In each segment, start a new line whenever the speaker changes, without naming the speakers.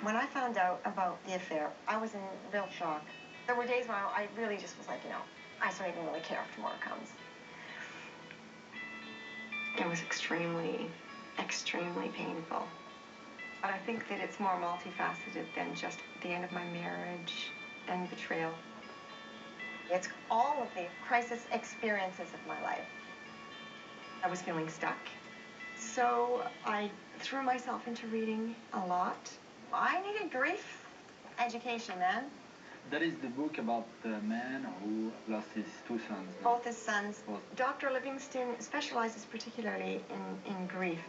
When I found out about the affair, I was in real shock. There were days when I really just was like, I just don't even really care if tomorrow comes. It was extremely, extremely painful. But I think that it's more multifaceted than just the end of my marriage and betrayal. It's all of the crisis experiences of my life. I was feeling stuck, so I threw myself into reading a lot. I needed grief education, man.
That is the book about the man who lost his two sons.
Both his sons. Both. Dr. Livingston specializes particularly in grief.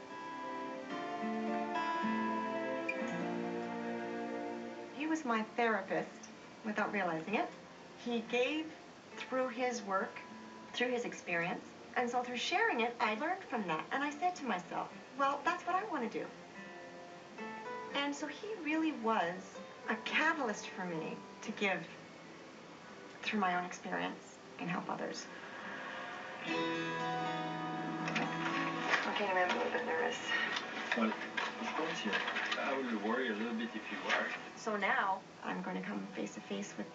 He was my therapist without realizing it. He gave through his work, through his experience, and so through sharing it, I learned from that. And I said to myself, well, that's what I want to do. And so he really was a catalyst for me to give through my own experience and help others. Okay, I'm a little bit nervous.
Well, of course, yeah. I would worry a little bit if you were.
So now, I'm going to come face to face with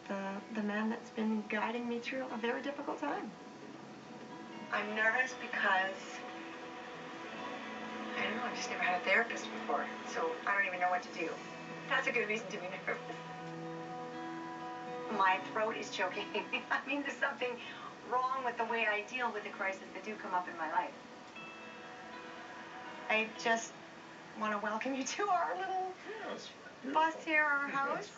the man that's been guiding me through a very difficult time. I'm nervous because, I don't know, I've just never had a therapist before, so I don't even know what to do. That's a good reason to be nervous. My throat is choking. I mean, there's something wrong with the way I deal with the crises that do come up in my life. I just want to welcome you to our little bus here, our house.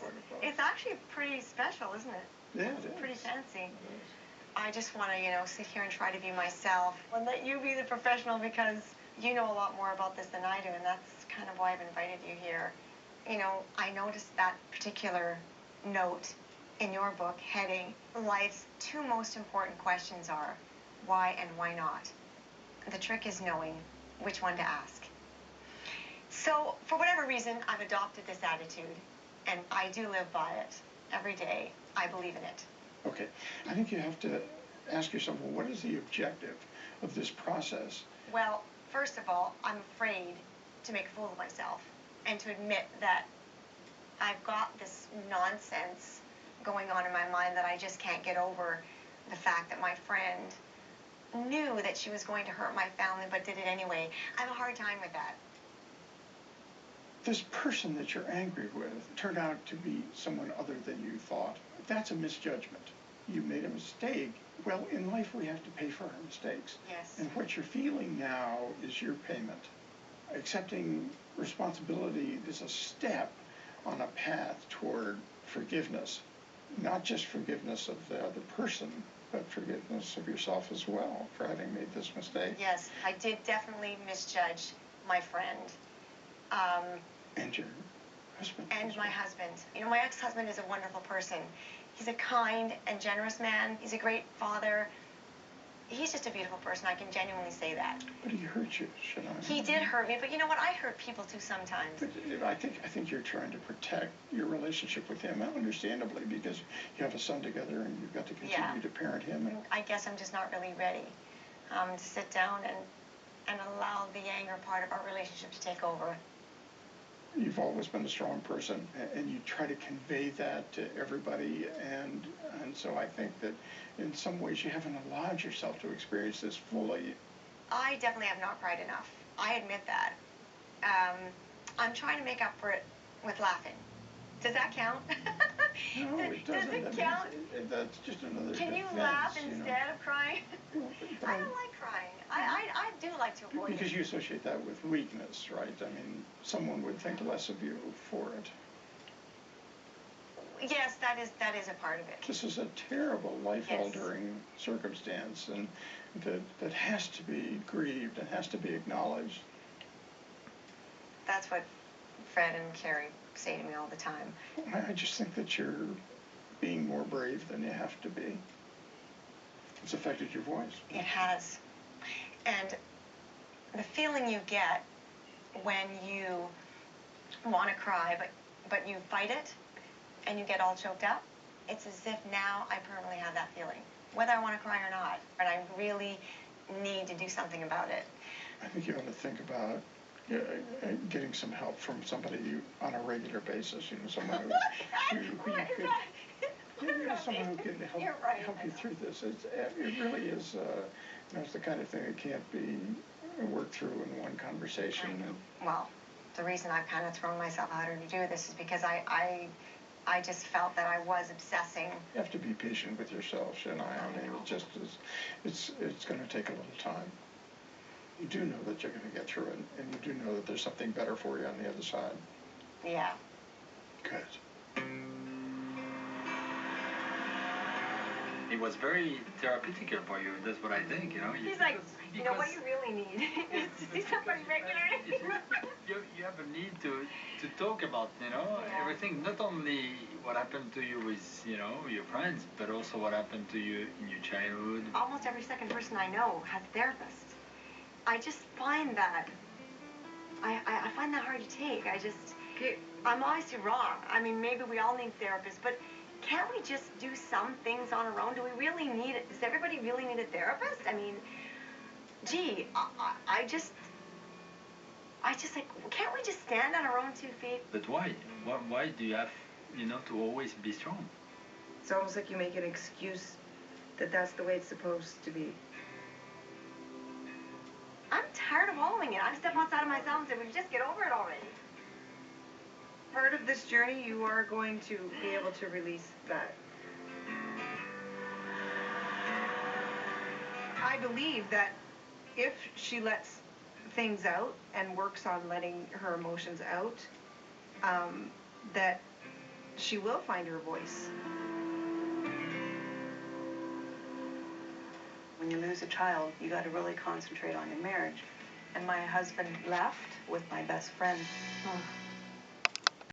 It's actually pretty special, isn't it?
Yeah,
it's pretty fancy. I just want to, sit here and try to be myself and let you be the professional because you know a lot more about this than I do, and that's kind of why I've invited you here. I noticed that particular note in your book heading, life's two most important questions are why and why not. The trick is knowing which one to ask. So, for whatever reason, I've adopted this attitude, and I do live by it every day. I believe in it.
Okay, I think you have to ask yourself, well, what is the objective of this process?
Well, first of all, I'm afraid to make a fool of myself and to admit that I've got this nonsense going on in my mind that I just can't get over the fact that my friend knew that she was going to hurt my family but did it anyway. I have a hard time with that.
This person that you're angry with turned out to be someone other than you thought. That's a misjudgment. You made a mistake. Well, in life we have to pay for our mistakes.
Yes.
And what you're feeling now is your payment. Accepting responsibility is a step on a path toward forgiveness. Not just forgiveness of the other person, but forgiveness of yourself as well for having made this mistake.
Yes, I did definitely misjudge my friend.
And your husband.
And my husband. My ex-husband is a wonderful person. He's a kind and generous man. He's a great father. He's just a beautiful person. I can genuinely say that.
But he hurt you, Shania.
He did hurt me, but you know what? I hurt people too sometimes.
But I think you're trying to protect your relationship with him, understandably, because you have a son together and you've got to continue to parent him. And
I guess I'm just not really ready to sit down and allow the anger part of our relationship to take over.
You've always been a strong person, and you try to convey that to everybody, and so I think that in some ways you haven't allowed yourself to experience this fully.
I definitely have not cried enough. I admit that. I'm trying to make up for it with laughing. Does that count?
No, it doesn't.
Does it count?
That's just another
Can you
defense,
laugh instead of crying? I don't like crying. I do like to avoid it.
Because you associate that with weakness, right? I mean, someone would think less of you for it.
Yes, that is a part of it.
This is a terrible, life-altering circumstance, and that has to be grieved and has to be acknowledged.
That's what Fred and Carrie say to me all the time.
I just think that you're being more brave than you have to be. It's affected your voice.
It has. And the feeling you get when you want to cry, but you fight it, and you get all choked up, it's as if now I permanently have that feeling, whether I want to cry or not. And I really need to do something about it.
I think you ought to think about getting some help from somebody on a regular basis, someone who you could, someone who could help you through this. It really is, it's the kind of thing that can't be worked through in one conversation.
Well, the reason I've kind of thrown myself out here to do this is because I just felt that I was obsessing.
You have to be patient with yourself, Shania. I mean, it just is, it's going to take a little time. You do know that you're going to get through it, and you do know that there's something better for you on the other side.
Yeah.
Good.
It was very therapeutic for you. That's what I think.
He's like, you know what you really need is to see somebody regularly.
You have a need to talk about everything. Not only what happened to you with your friends, but also what happened to you in your childhood.
Almost every second person I know has a therapist. I just find that I find that hard to take. I'm obviously wrong. I mean, maybe we all need therapists, but can't we just do some things on our own? Do we really need it? Does everybody really need a therapist? I mean, gee, I just like, can't we just stand on our own 2 feet?
But why? Why do you have, to always be strong?
It's almost like you make an excuse that that's the way it's supposed to be.
I'm tired of wallowing it. I'm stepping outside of myself and saying, will you just get over it already?
Part of this journey, you are going to be able to release that. I believe that if she lets things out and works on letting her emotions out, that she will find her voice. When you lose a child, you got to really concentrate on your marriage. And my husband left with my best friend.